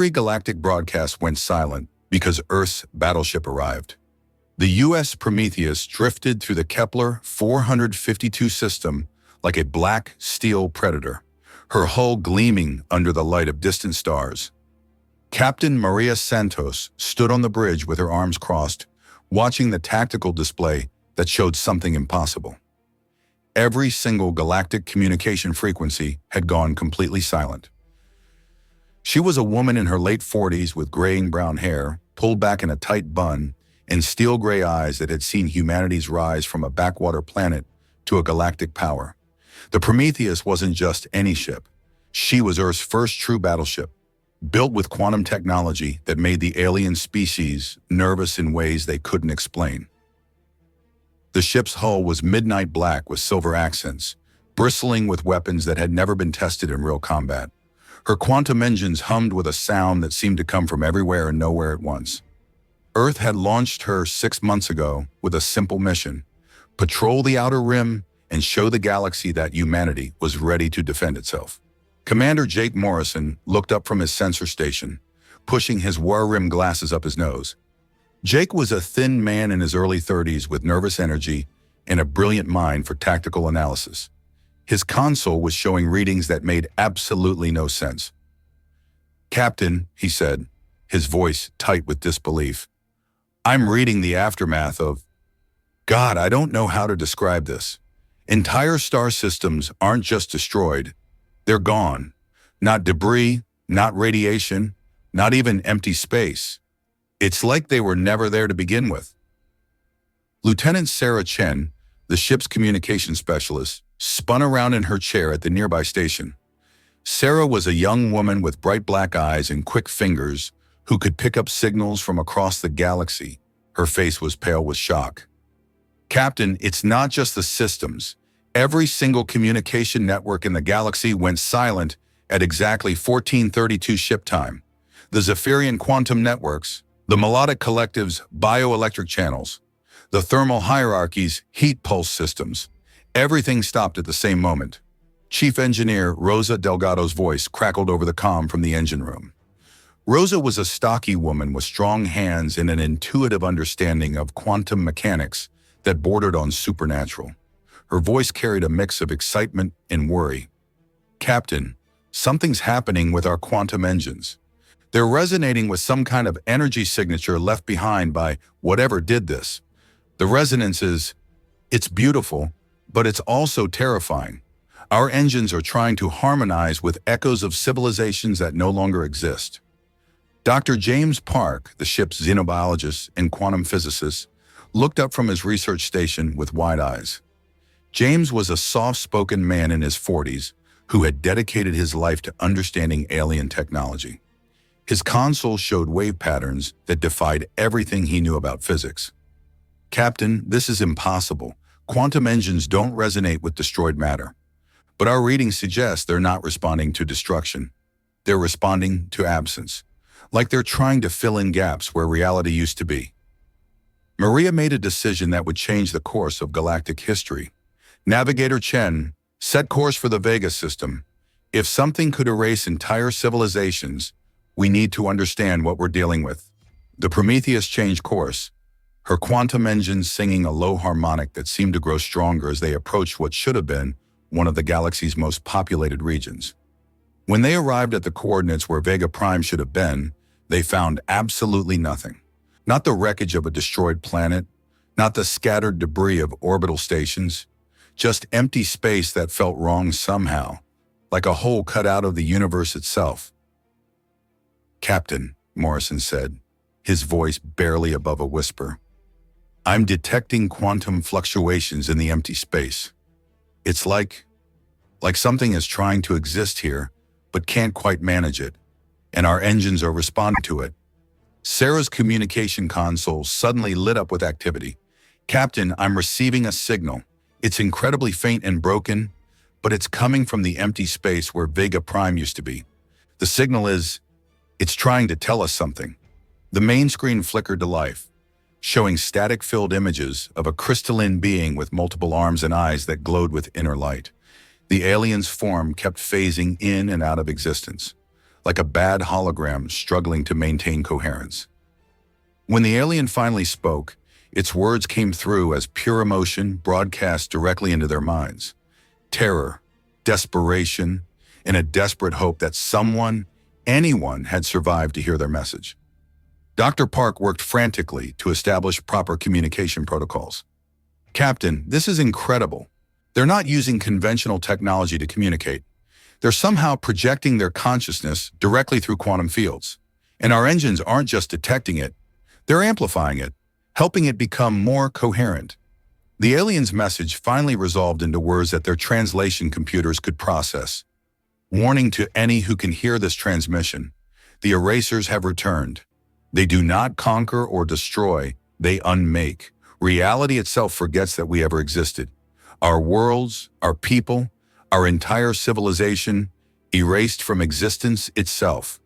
Every galactic broadcast went silent because Earth's battleship arrived. The U.S. Prometheus drifted through the Kepler 452 system like a black steel predator, her hull gleaming under the light of distant stars. Captain Maria Santos stood on the bridge with her arms crossed, watching the tactical display that showed something impossible. Every single galactic communication frequency had gone completely silent. She was a woman in her late 40s with graying brown hair, pulled back in a tight bun, and steel-gray eyes that had seen humanity's rise from a backwater planet to a galactic power. The Prometheus wasn't just any ship. She was Earth's first true battleship, built with quantum technology that made the alien species nervous in ways they couldn't explain. The ship's hull was midnight black with silver accents, bristling with weapons that had never been tested in real combat. Her quantum engines hummed with a sound that seemed to come from everywhere and nowhere at once. Earth had launched her 6 months ago with a simple mission: patrol the outer rim and show the galaxy that humanity was ready to defend itself. Commander Jake Morrison looked up from his sensor station, pushing his war-rimmed glasses up his nose. Jake was a thin man in his early 30s with nervous energy and a brilliant mind for tactical analysis. His console was showing readings that made absolutely no sense. "Captain," he said, his voice tight with disbelief, "I'm reading the aftermath of... God, I don't know how to describe this. Entire star systems aren't just destroyed. They're gone. Not debris, not radiation, not even empty space. It's like they were never there to begin with." Lieutenant Sarah Chen, the ship's communication specialist, spun around in her chair at the nearby station. Sarah was a young woman with bright black eyes and quick fingers who could pick up signals from across the galaxy. Her face was pale with shock. "Captain, it's not just the systems. Every single communication network in the galaxy went silent at exactly 1432 ship time. The Zephyrian quantum networks, the melodic collectives' bioelectric channels, the thermal hierarchies' heat pulse systems. Everything stopped at the same moment." Chief Engineer Rosa Delgado's voice crackled over the comm from the engine room. Rosa was a stocky woman with strong hands and an intuitive understanding of quantum mechanics that bordered on supernatural. Her voice carried a mix of excitement and worry. "Captain, something's happening with our quantum engines. They're resonating with some kind of energy signature left behind by whatever did this. The resonance it's beautiful, but it's also terrifying. Our engines are trying to harmonize with echoes of civilizations that no longer exist." Dr. James Park, the ship's xenobiologist and quantum physicist, looked up from his research station with wide eyes. James was a soft-spoken man in his 40s who had dedicated his life to understanding alien technology. His console showed wave patterns that defied everything he knew about physics. "Captain, this is impossible. Quantum engines don't resonate with destroyed matter. But our readings suggest they're not responding to destruction. They're responding to absence, like they're trying to fill in gaps where reality used to be." Maria made a decision that would change the course of galactic history. Navigator Chen, set course for the Vega system. If something could erase entire civilizations, we need to understand what we're dealing with. The Prometheus changed course, her quantum engines singing a low harmonic that seemed to grow stronger as they approached what should have been one of the galaxy's most populated regions. When they arrived at the coordinates where Vega Prime should have been, they found absolutely nothing. Not the wreckage of a destroyed planet, not the scattered debris of orbital stations, just empty space that felt wrong somehow, like a hole cut out of the universe itself. "Captain," Morrison said, his voice barely above a whisper, "I'm detecting quantum fluctuations in the empty space. It's like something is trying to exist here, but can't quite manage it, and our engines are responding to it." Sarah's communication console suddenly lit up with activity. "Captain, I'm receiving a signal. It's incredibly faint and broken, but it's coming from the empty space where Vega Prime used to be. The signal it's trying to tell us something." The main screen flickered to life, showing static-filled images of a crystalline being with multiple arms and eyes that glowed with inner light. The alien's form kept phasing in and out of existence, like a bad hologram struggling to maintain coherence. When the alien finally spoke, its words came through as pure emotion broadcast directly into their minds. Terror, desperation, and a desperate hope that someone, anyone, had survived to hear their message. Dr. Park worked frantically to establish proper communication protocols. "Captain, this is incredible. They're not using conventional technology to communicate. They're somehow projecting their consciousness directly through quantum fields. And our engines aren't just detecting it, they're amplifying it, helping it become more coherent." The alien's message finally resolved into words that their translation computers could process. "Warning to any who can hear this transmission, the erasers have returned. They do not conquer or destroy, they unmake. Reality itself forgets that we ever existed. Our worlds, our people, our entire civilization, erased from existence itself."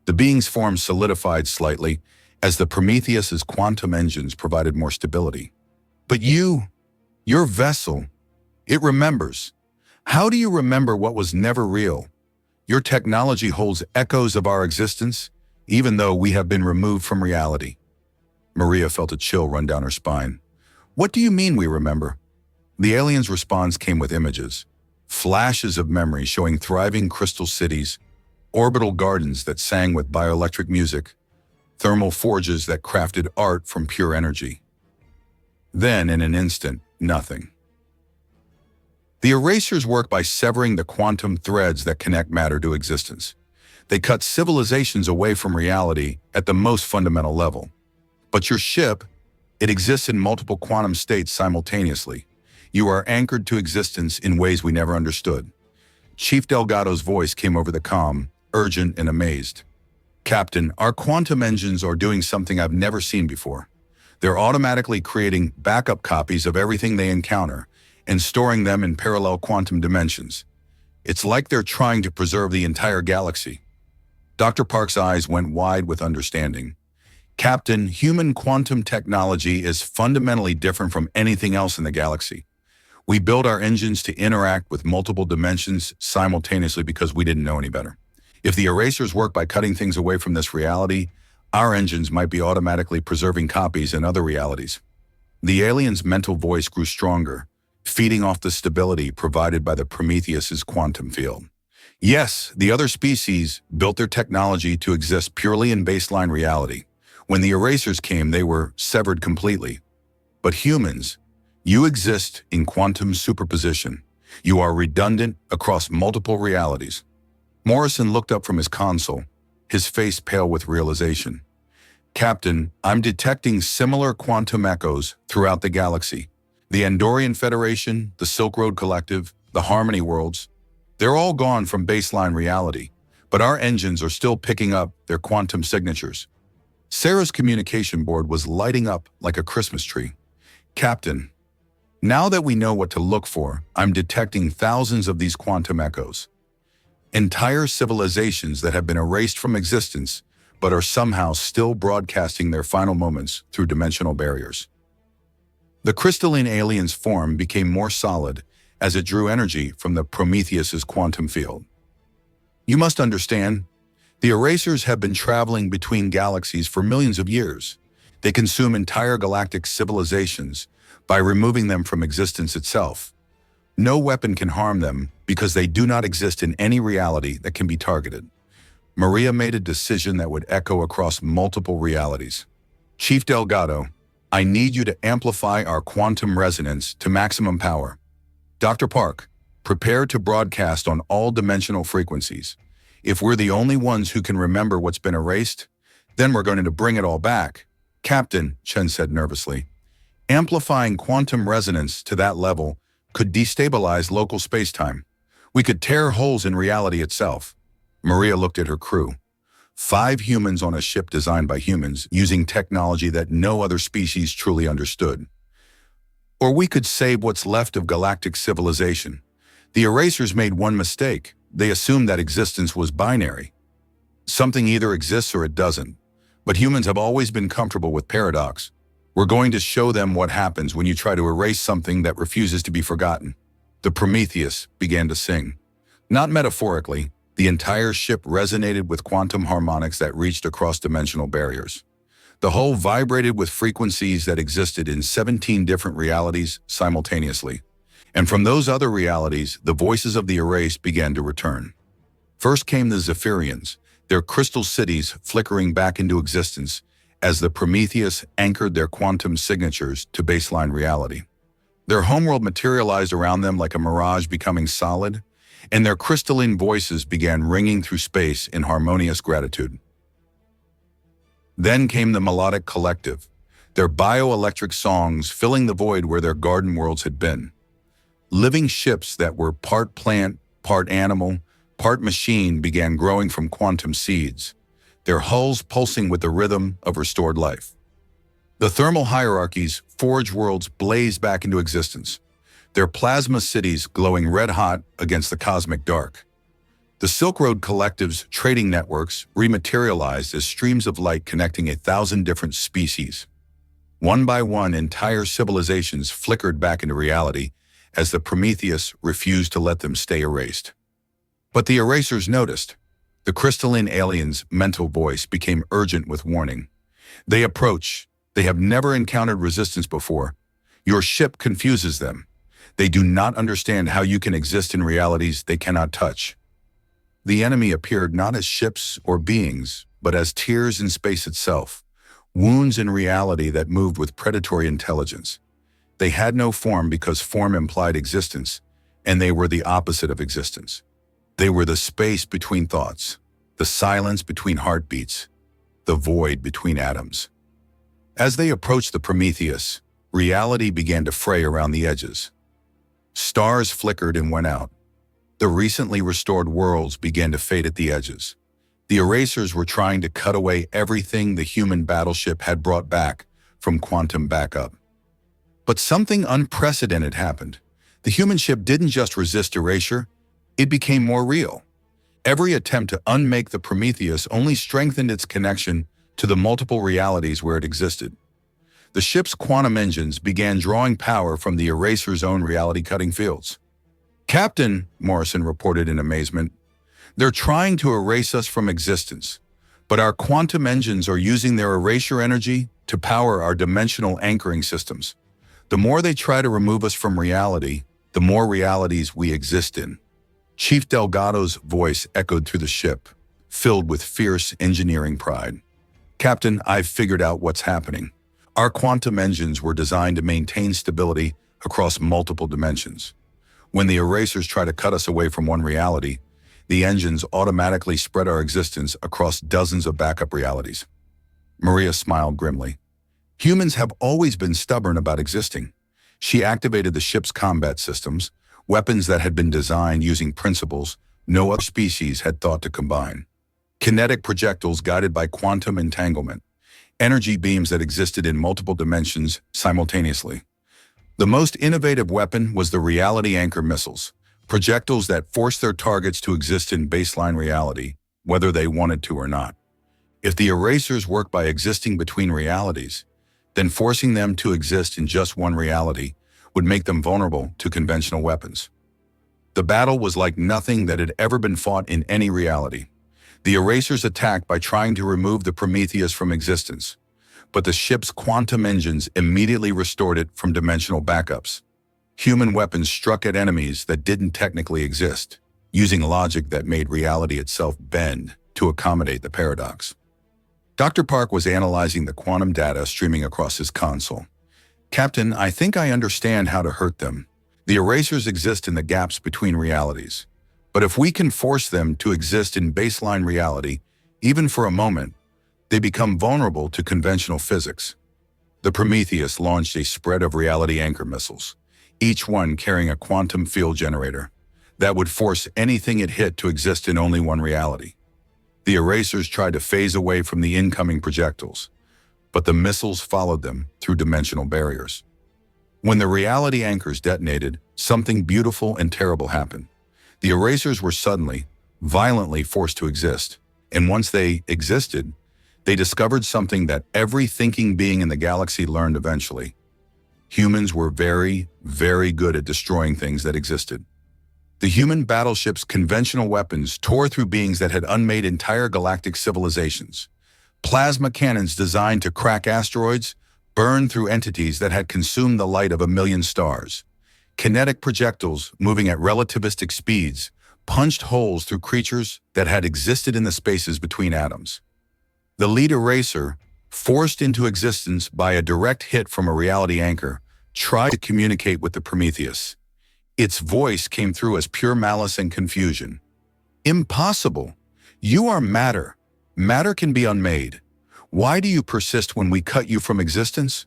The being's form solidified slightly as the Prometheus's quantum engines provided more stability. "But your vessel, it remembers. How do you remember what was never real? Your technology holds echoes of our existence, even though we have been removed from reality." Maria felt a chill run down her spine. "What do you mean we remember?" The alien's response came with images, flashes of memory showing thriving crystal cities, orbital gardens that sang with bioelectric music, thermal forges that crafted art from pure energy. Then, in an instant, nothing. The erasers work by severing the quantum threads that connect matter to existence. They cut civilizations away from reality at the most fundamental level. But your ship, it exists in multiple quantum states simultaneously. You are anchored to existence in ways we never understood. Chief Delgado's voice came over the comm, urgent and amazed. "Captain, our quantum engines are doing something I've never seen before. They're automatically creating backup copies of everything they encounter and storing them in parallel quantum dimensions. It's like they're trying to preserve the entire galaxy." Dr. Park's eyes went wide with understanding. "Captain, human quantum technology is fundamentally different from anything else in the galaxy. We build our engines to interact with multiple dimensions simultaneously because we didn't know any better. If the erasers work by cutting things away from this reality, our engines might be automatically preserving copies in other realities." The alien's mental voice grew stronger, feeding off the stability provided by the Prometheus's quantum field. "Yes, the other species built their technology to exist purely in baseline reality. When the erasers came, they were severed completely. But humans, you exist in quantum superposition. You are redundant across multiple realities." Morrison looked up from his console, his face pale with realization. "Captain, I'm detecting similar quantum echoes throughout the galaxy. The Andorian Federation, the Silk Road Collective, the Harmony Worlds, they're all gone from baseline reality, but our engines are still picking up their quantum signatures." Sarah's communication board was lighting up like a Christmas tree. "Captain, now that we know what to look for, I'm detecting thousands of these quantum echoes. Entire civilizations that have been erased from existence, but are somehow still broadcasting their final moments through dimensional barriers." The crystalline alien's form became more solid as it drew energy from the Prometheus's quantum field. "You must understand, the erasers have been traveling between galaxies for millions of years. They consume entire galactic civilizations by removing them from existence itself. No weapon can harm them because they do not exist in any reality that can be targeted." Maria made a decision that would echo across multiple realities. "Chief Delgado, I need you to amplify our quantum resonance to maximum power. Dr. Park, prepare to broadcast on all dimensional frequencies. If we're the only ones who can remember what's been erased, then we're going to bring it all back." "Captain," Chen said nervously, "amplifying quantum resonance to that level could destabilize local spacetime. We could tear holes in reality itself." Maria looked at her crew. 5 humans on a ship designed by humans, using technology that no other species truly understood. Or we could save what's left of galactic civilization. The erasers made one mistake. They assumed that existence was binary. Something either exists or it doesn't. But humans have always been comfortable with paradox. We're going to show them what happens when you try to erase something that refuses to be forgotten." The Prometheus began to sing. Not metaphorically, The entire ship resonated with quantum harmonics that reached across dimensional barriers. The hull vibrated with frequencies that existed in 17 different realities simultaneously. And from those other realities, the voices of the erased began to return. First came the Zephyrians, their crystal cities flickering back into existence as the Prometheus anchored their quantum signatures to baseline reality. Their homeworld materialized around them like a mirage becoming solid, and their crystalline voices began ringing through space in harmonious gratitude. Then came the Melodic Collective, their bioelectric songs filling the void where their garden worlds had been. Living ships that were part plant, part animal, part machine began growing from quantum seeds, their hulls pulsing with the rhythm of restored life. The thermal hierarchies' forge worlds blazed back into existence, their plasma cities glowing red-hot against the cosmic dark. The Silk Road Collective's trading networks rematerialized as streams of light connecting 1,000 different species. One by one, entire civilizations flickered back into reality as the Prometheus refused to let them stay erased. But the erasers noticed. The crystalline alien's mental voice became urgent with warning. They approach. They have never encountered resistance before. Your ship confuses them. They do not understand how you can exist in realities they cannot touch. The enemy appeared not as ships or beings, but as tears in space itself, wounds in reality that moved with predatory intelligence. They had no form because form implied existence, and they were the opposite of existence. They were the space between thoughts, the silence between heartbeats, the void between atoms. As they approached the Prometheus, reality began to fray around the edges. Stars flickered and went out. The recently restored worlds began to fade at the edges. The erasers were trying to cut away everything the human battleship had brought back from quantum backup. But something unprecedented happened. The human ship didn't just resist erasure, it became more real. Every attempt to unmake the Prometheus only strengthened its connection to the multiple realities where it existed. The ship's quantum engines began drawing power from the eraser's own reality-cutting fields. "Captain," Morrison reported in amazement, "they're trying to erase us from existence, but our quantum engines are using their erasure energy to power our dimensional anchoring systems. The more they try to remove us from reality, the more realities we exist in." Chief Delgado's voice echoed through the ship, filled with fierce engineering pride. "Captain, I've figured out what's happening. Our quantum engines were designed to maintain stability across multiple dimensions. When the erasers try to cut us away from one reality, the engines automatically spread our existence across dozens of backup realities." Maria smiled grimly. "Humans have always been stubborn about existing." She activated the ship's combat systems, weapons that had been designed using principles no other species had thought to combine. Kinetic projectiles guided by quantum entanglement, energy beams that existed in multiple dimensions simultaneously. The most innovative weapon was the reality anchor missiles, projectiles that forced their targets to exist in baseline reality, whether they wanted to or not. If the erasers work by existing between realities, then forcing them to exist in just one reality would make them vulnerable to conventional weapons. The battle was like nothing that had ever been fought in any reality. The erasers attacked by trying to remove the Prometheus from existence, but the ship's quantum engines immediately restored it from dimensional backups. Human weapons struck at enemies that didn't technically exist, using logic that made reality itself bend to accommodate the paradox. Dr. Park was analyzing the quantum data streaming across his console. "Captain, I think I understand how to hurt them. The erasers exist in the gaps between realities. But if we can force them to exist in baseline reality, even for a moment, they become vulnerable to conventional physics." The Prometheus launched a spread of reality anchor missiles, each one carrying a quantum field generator that would force anything it hit to exist in only one reality. The erasers tried to phase away from the incoming projectiles, but the missiles followed them through dimensional barriers. When the reality anchors detonated, something beautiful and terrible happened. The erasers were suddenly, violently forced to exist, and once they existed, they discovered something that every thinking being in the galaxy learned eventually. Humans were very, very good at destroying things that existed. The human battleship's conventional weapons tore through beings that had unmade entire galactic civilizations. Plasma cannons designed to crack asteroids burned through entities that had consumed the light of 1,000,000 stars. Kinetic projectiles, moving at relativistic speeds, punched holes through creatures that had existed in the spaces between atoms. The lead eraser, forced into existence by a direct hit from a reality anchor, tried to communicate with the Prometheus. Its voice came through as pure malice and confusion. "Impossible! You are matter. Matter can be unmade. Why do you persist when we cut you from existence?"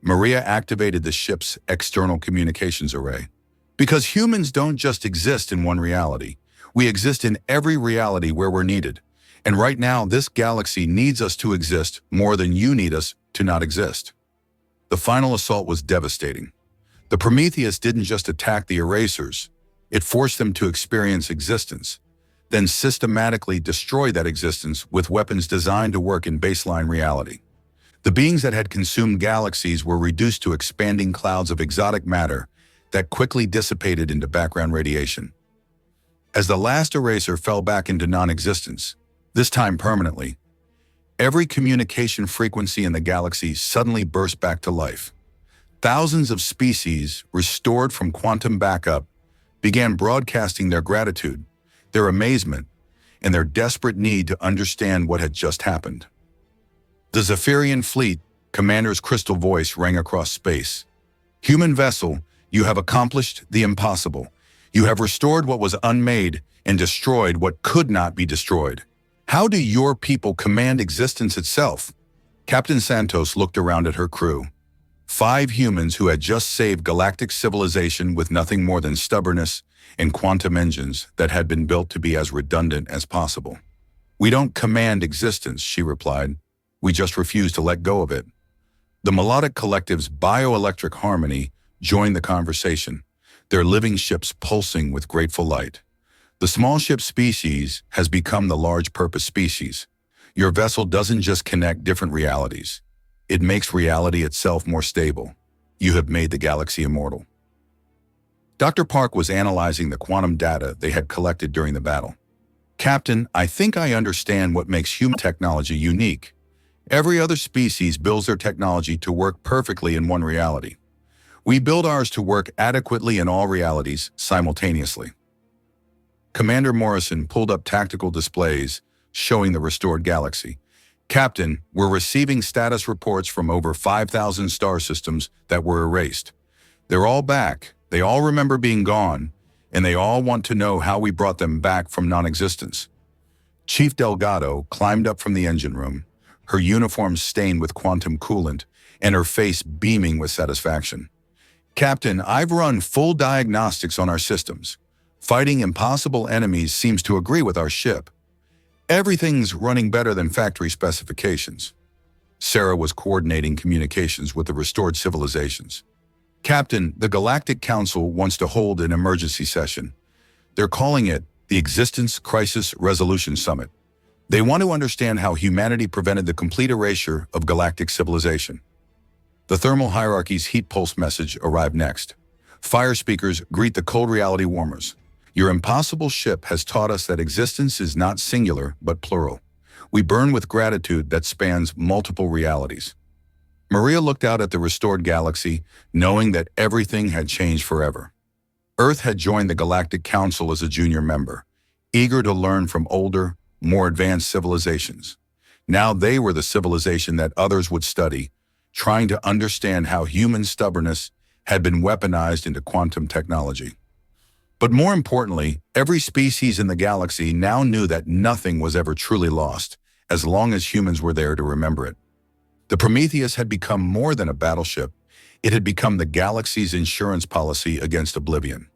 Maria activated the ship's external communications array. "Because humans don't just exist in one reality. We exist in every reality where we're needed. And right now, this galaxy needs us to exist more than you need us to not exist." The final assault was devastating. The Prometheus didn't just attack the erasers. It forced them to experience existence, then systematically destroy that existence with weapons designed to work in baseline reality. The beings that had consumed galaxies were reduced to expanding clouds of exotic matter that quickly dissipated into background radiation. As the last eraser fell back into non-existence, this time permanently, every communication frequency in the galaxy suddenly burst back to life. Thousands of species, restored from quantum backup, began broadcasting their gratitude, their amazement, and their desperate need to understand what had just happened. The Zephyrian fleet, Commander's crystal voice rang across space. "Human vessel, you have accomplished the impossible. You have restored what was unmade and destroyed what could not be destroyed. How do your people command existence itself?" Captain Santos looked around at her crew. 5 humans who had just saved galactic civilization with nothing more than stubbornness and quantum engines that had been built to be as redundant as possible. "We don't command existence," she replied. "We just refuse to let go of it." The melodic collective's bioelectric harmony joined the conversation, their living ships pulsing with grateful light. "The small ship species has become the large-purpose species. Your vessel doesn't just connect different realities. It makes reality itself more stable. You have made the galaxy immortal." Dr. Park was analyzing the quantum data they had collected during the battle. "Captain, I think I understand what makes human technology unique. Every other species builds their technology to work perfectly in one reality. We build ours to work adequately in all realities simultaneously." Commander Morrison pulled up tactical displays showing the restored galaxy. "Captain, we're receiving status reports from over 5,000 star systems that were erased. They're all back, they all remember being gone, and they all want to know how we brought them back from non-existence." Chief Delgado climbed up from the engine room, her uniform stained with quantum coolant and her face beaming with satisfaction. "Captain, I've run full diagnostics on our systems. Fighting impossible enemies seems to agree with our ship. Everything's running better than factory specifications." Sarah was coordinating communications with the restored civilizations. "Captain, the Galactic Council wants to hold an emergency session. They're calling it the Existence Crisis Resolution Summit. They want to understand how humanity prevented the complete erasure of galactic civilization." The thermal hierarchy's heat pulse message arrived next. "Fire speakers greet the cold reality warmers. Your impossible ship has taught us that existence is not singular but plural. We burn with gratitude that spans multiple realities." Maria looked out at the restored galaxy, knowing that everything had changed forever. Earth had joined the Galactic Council as a junior member, eager to learn from older, more advanced civilizations. Now they were the civilization that others would study, trying to understand how human stubbornness had been weaponized into quantum technology. But more importantly, every species in the galaxy now knew that nothing was ever truly lost, as long as humans were there to remember it. The Prometheus had become more than a battleship. It had become the galaxy's insurance policy against oblivion.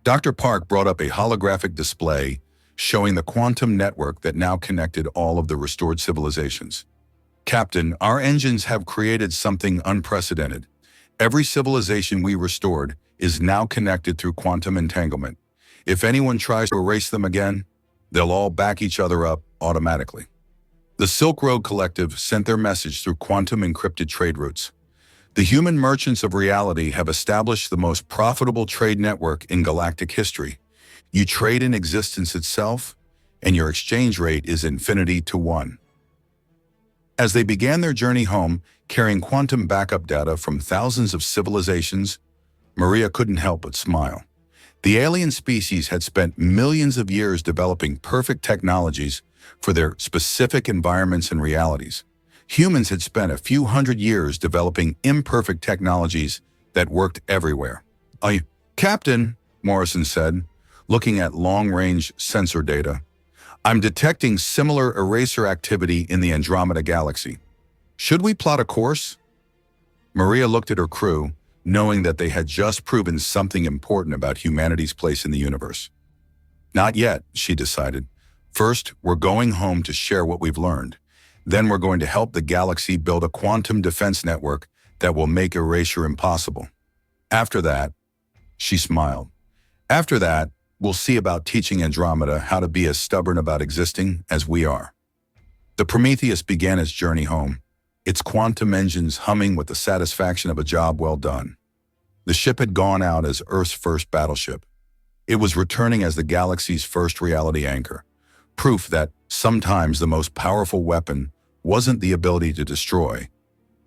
Dr. Park brought up a holographic display showing the quantum network that now connected all of the restored civilizations. "Captain, our engines have created something unprecedented. Every civilization we restored is now connected through quantum entanglement. If anyone tries to erase them again, they'll all back each other up automatically." The Silk Road Collective sent their message through quantum encrypted trade routes. The human merchants of reality have established the most profitable trade network in galactic history. You trade in existence itself, and your exchange rate is infinity to one. As they began their journey home, carrying quantum backup data from thousands of civilizations, Maria couldn't help but smile. The alien species had spent millions of years developing perfect technologies for their specific environments and realities. Humans had spent a few hundred years developing imperfect technologies that worked everywhere. Captain, Morrison said, looking at long-range sensor data, I'm detecting similar eraser activity in the Andromeda galaxy. Should we plot a course? Maria looked at her crew, knowing that they had just proven something important about humanity's place in the universe. Not yet, she decided. First, we're going home to share what we've learned. Then we're going to help the galaxy build a quantum defense network that will make erasure impossible. After that, she smiled. After that, we'll see about teaching Andromeda how to be as stubborn about existing as we are. The Prometheus began its journey home, its quantum engines humming with the satisfaction of a job well done. The ship had gone out as Earth's first battleship. It was returning as the galaxy's first reality anchor, proof that sometimes the most powerful weapon wasn't the ability to destroy,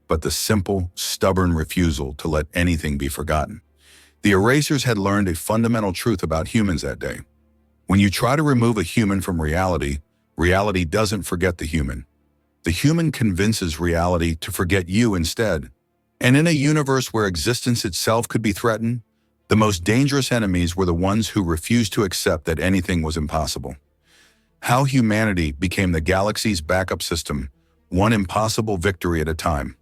but the simple, stubborn refusal to let anything be forgotten. The erasers had learned a fundamental truth about humans that day. When you try to remove a human from reality, reality doesn't forget the human. The human convinces reality to forget you instead. And in a universe where existence itself could be threatened, the most dangerous enemies were the ones who refused to accept that anything was impossible. How humanity became the galaxy's backup system, one impossible victory at a time.